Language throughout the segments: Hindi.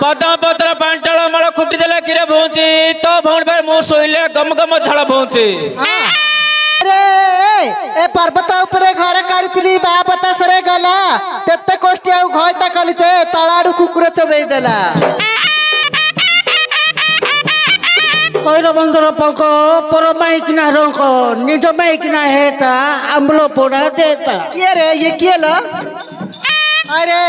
पदम पत्र पांटाल मल खुटी देला किरे भौंची तो भौण भाई मु सोइले गम गम झाड़ भौंची अरे ए पर्वत ऊपर घर करथिली बा बतासरे गला तेते कोष्टी आउ घयता कलिचे तळाडू कुकुर चबेई देला कइर बंदर पक पर माइकना रंक निज माइकना हेता आंबलो पोड़ा देता के रे ये के ल अरे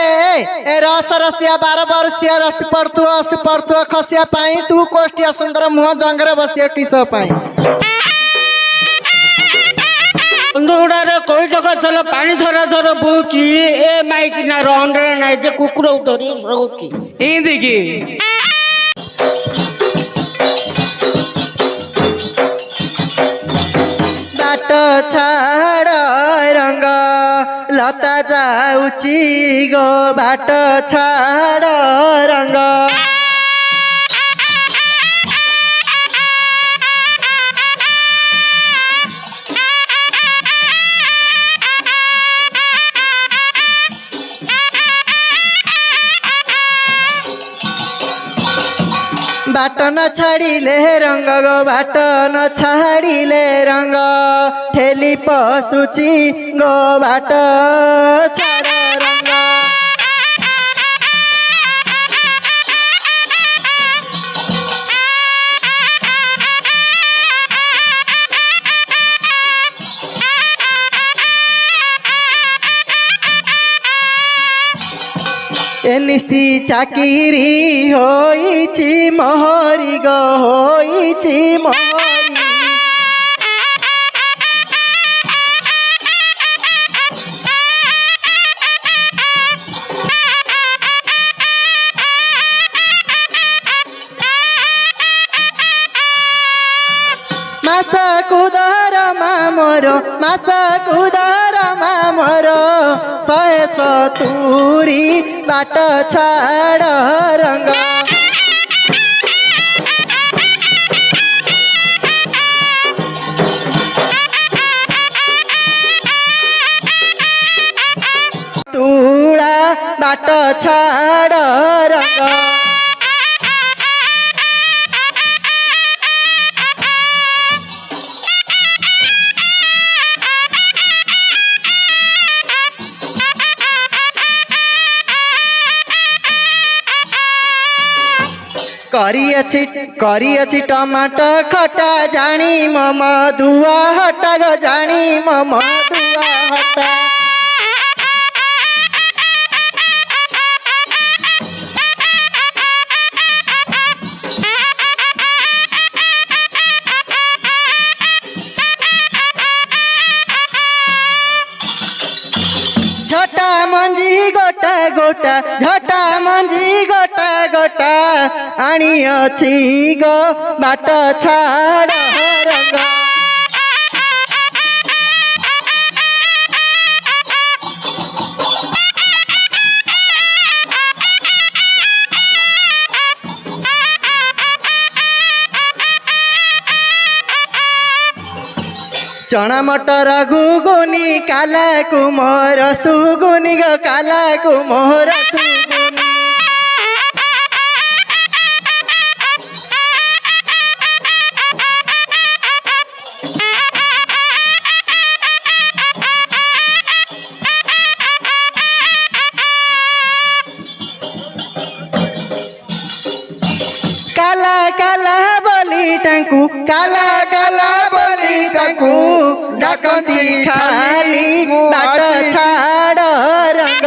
ए रस रसिया 12 वर्षिया रस पड़तु खसिया पाई तू कोष्टिया सुंदर मुह जंगरे बसिया किस पाई बंदुड़ा रे कोई टका चल पानी थरा थरा बुची ए माइकना रंडरे नाइ जे कुकुर उतरी सगुची ई देखी बाट छाड़ रंग लता जाउची गो बाट छाड़ रंग बाट न छाड़िले रंग गो बाट न छाड़िले रंग ठेली पशुची गो बाट छाड़ रंग एनिसी चाकिरी होइची मोहरी गो होइची मोहरी मासा कुदर मामर 170 बाट छाड़ रंग तुला बाट छाड़ रंग करियछि टमाटर खटा जानी मम दुआ हटा गो जानी मम दुआ हटा झटा मंजी गोटा गोटा झटा मंजी गोटा गोटा आनी अछि गो बाट छाड़ रंग चना मटर घुगुनी काला कुमोर सुगुनी गो काला कुमोर सुगुनी काला काला बोली टांकू काला काला बोली टांकू डाकती खाली बाट छाड़ रंग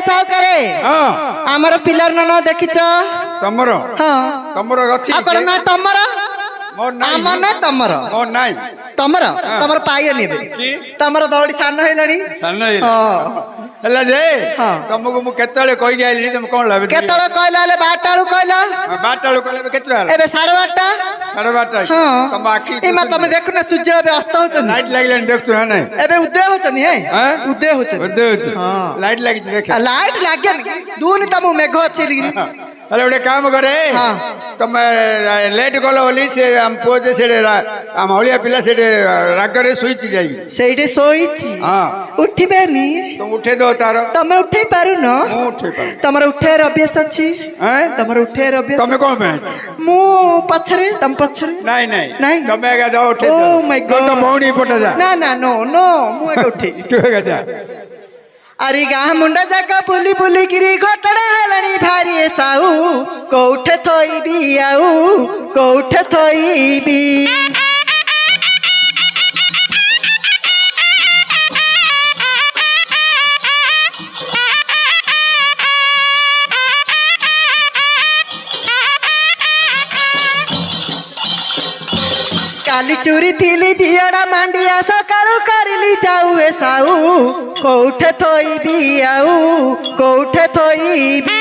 सावकारे आमर पिलर न देखिच तमर हाँ तमर अछि आ कोन ना तमर मोर नाही आम ना तमर मोर नाही तमर तमर पाइए नेबे कि तमर दौड़ी सान हेलानी सानो हे हां हला जे हाँ। तुमको मु केतले कहि गेली तुम कोन लाबे केतळे कहला ले 12 कहला बाटाळू कहले केतले एबे 12:30 12:30 हां तुम आखी इमा तमे देखु ना सूर्य एबे अस्त होतनी लाइट लागलेन देखछु ना नाही एबे उदय होतनी हे उदय होतनी उदय होछ हाँ। लाइट लागी देख लाइट लागेन दूनी तमु मेघ छिली अरे ओडे काम करे हाँ। तुम लेट गलो होली से हम पोजे से हम होलिया पिला से रागरे सुईची जाई ସେଇଠି ଶୋଇଛି हां ଉଠିବେନି तुम उठे दो तारो ତମେ ଉଠେଇ ପାରୁନ मु उठे पार ତମର ଉଠେଇବାର ଅଭ୍ୟାସ ଅଛି हैं ତମର ଉଠେଇବାର ଅଭ୍ୟାସ तुम कोन पे ମୁଁ ପଛରେ ତମ ପଛରେ नहीं नहीं नहीं। तुम आगे जाओ उठे Oh दो my तो God। भौणी पटा जा ନା ନା नो नो ମୁଁ ଏକା ଉଠେଇ तू आगे जा ଆରେ ଗାଁ ମୁଣ୍ଡା ଜାଗା ବୁଲି ବୁଲିକିରି ଘଟଣା ହେଲାଣି ଭାରି ଏ ସାଉ କୋଉଠେ ଥୋଇବି ଆଉ କୋଉଠେ ଥୋଇବି काली चूरी थीली दियड़ा मांडिया सकाळू करली जाऊ ए साऊ कोठे थोईबी आऊ कोठे थोईबी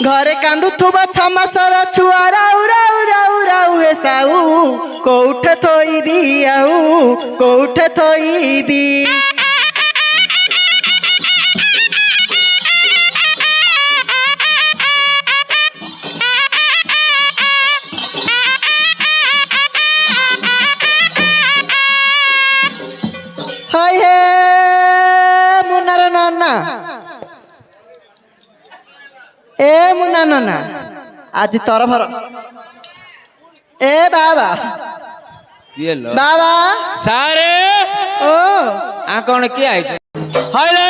घरे कांदुथुबा 6 मासर छुआ राउ राउ राउ राउ ए साऊ कोठे थोईबी आऊ कोठे थोईबी हाय हे मुन्नार नाना ए मुन्ना नाना आज तरफर ए बाबा କିଏ ଲ बाबा ସାରେ ओ ଆ କଣ କିଏ ଆଇଛ ହାଇଲେ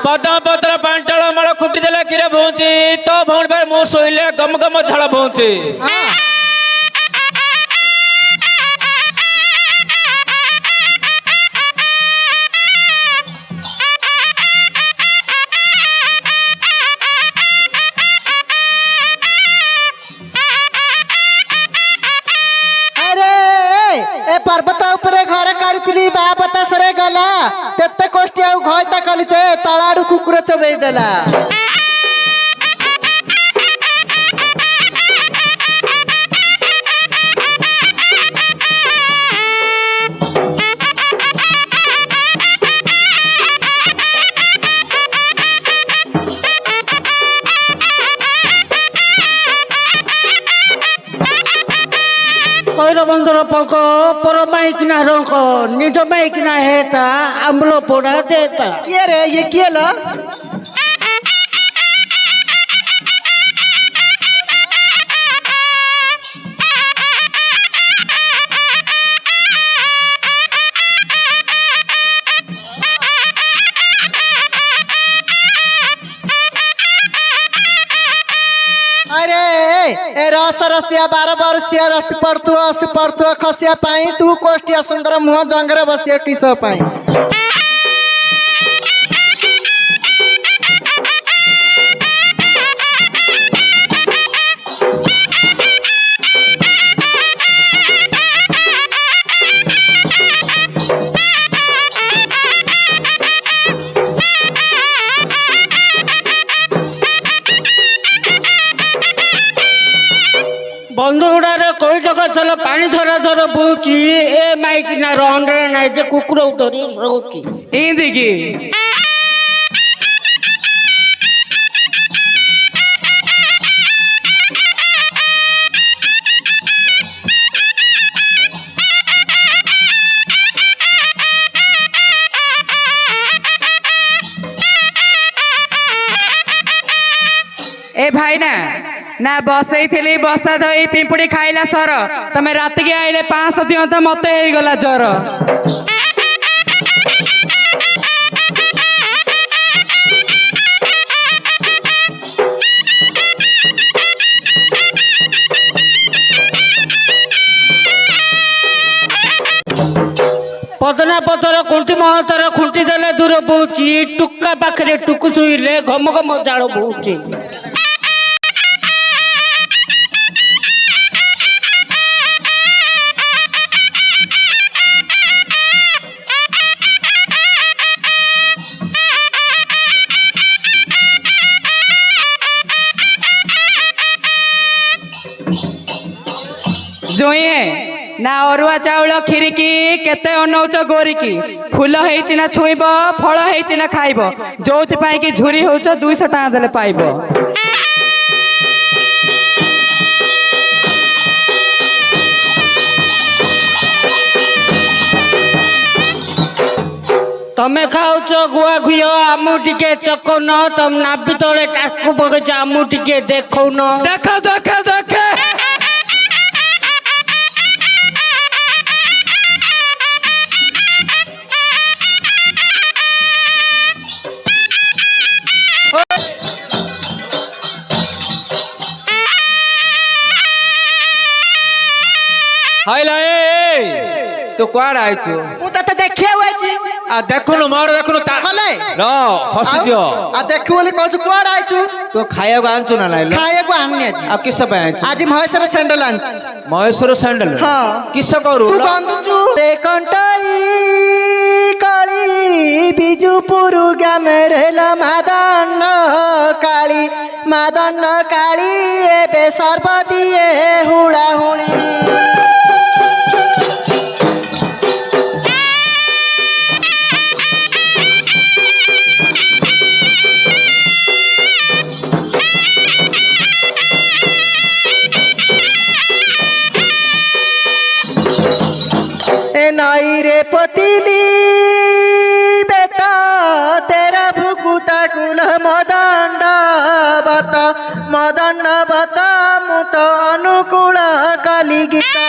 ପଦମ ପତ୍ର ପାଣ୍ଟାଳ ମଳ ଖୁଟି ଦେଲା କିରେ ଭଉଁଚି ତ ଭଉଣୀ ଭାଇ ମୁଁ ଶୋଇଲେ ଗମ ଗମ ଝାଳ ଭଉଁଚି हाँ अरे ए पर्वत उपरे घर करथिली बापता सरे गला तेते कोष्टी आउ घयता कलिचे तळाडू कुकुर चबेई देला কইর বন্ধুর পক পর মাইকিনা রঙ্ক নিজ মাইকিনা হেতা আম্বল পোড়া দেতা किए रे ये किए ल अरे ए रस रसिया 12 बरसिया रस पड़तु खसिया पाई तू कोष्टिया सुंदर मुह जंगरे बसिया किस पाई বন্ধু গুড়ারে কই টাকা চল পানি ধরা ধর বউচি এ মাইকিনা রন্ডরে নাই যে কুকুর ধরি শোকি ଇନ୍ଦିକି ए भाई ना बसई थी बसा धई पिंपुड़ी खाइला सर तमे रात के आइले 500 दियो त मते हे गला जर ଖୁଣ୍ଟି ମହତର ଖୁଣ୍ଟି ଦେଲେ ଦୂର ବହୁଛି ଟୁକା ପାଖରେ ଟୁକୁ ଶୋଇଲେ ଘମ ଘମ ଜାଳ ବହୁଛି। ଜୁଇଁଏ ନା ଅରୁଆ ଚାଉଳ କ୍ଷୀରିକି କେତେ ଅନଉଛ ଗୋରିକି ଫୁଲ ହେଇଛି ନା ଛୁଇଁବ ଫଳ ହେଇଛି ନା ଖାଇବ ଯୋଉଥିପାଇଁ କି ଝୁରି ହଉଛ 200 ଟଙ୍କା ଦେଲେ ପାଇବ। ତମେ ଖାଉଛ ଗୁଆ ଘିଅ ଆମକୁ ଟିକେ ଚକଉନ ତମ ନାଭି ତଳେ ଟାକୁ ପକେଇଛ ଆମକୁ ଟିକେ ଦେଖଉନ। ଦେଖ ଦେଖ ଦେଖ ହାଇଲା ତୁ କୁଆଡେ ଆଇଛୁ? ମୁଁ ତତେ ଦେଖିବାକୁ ଆଇଛି। ଆ ଦେଖୁନୁ ମୋର ଦେଖୁନୁ ହଲେ ହସୁଛ ଆଉ ଦେଖିବୁ ବୋଲି କହୁଛୁ କୁଆଡେ ଆଇଛୁ? ତୁ ଖାଇବାକୁ ଆଣିଛୁ ନା ନାଇଁ? ଖାଇବାକୁ ଆଣିନି ଆଜି। ଆଉ କିସ ପାଇଁ ଆଣିଛୁ? ଆଜି ମହେଶ୍ୱର ସ୍ୟାଣ୍ଡେଲ ଆଣିଛି। ମହେଶ୍ୱର ସ୍ୟାଣ୍ଡେଲ? ହଁ। କିସ କରୁ? ତୁ ବାନ୍ଧୁଛୁ ରେ କଣ୍ଟାଇ କାଳି ବିଜୁପୁର ଗ୍ରାମରେ ମାଦନ କାଳି ମାଦନ କାଳି ଏବେ ସର୍ବଦିଏ ହୁଳା ହୁଳି। नाई रे पतिली बेटा तेरा भुकुता कुल मदंड बता मु तो अनुकूल काली गीता।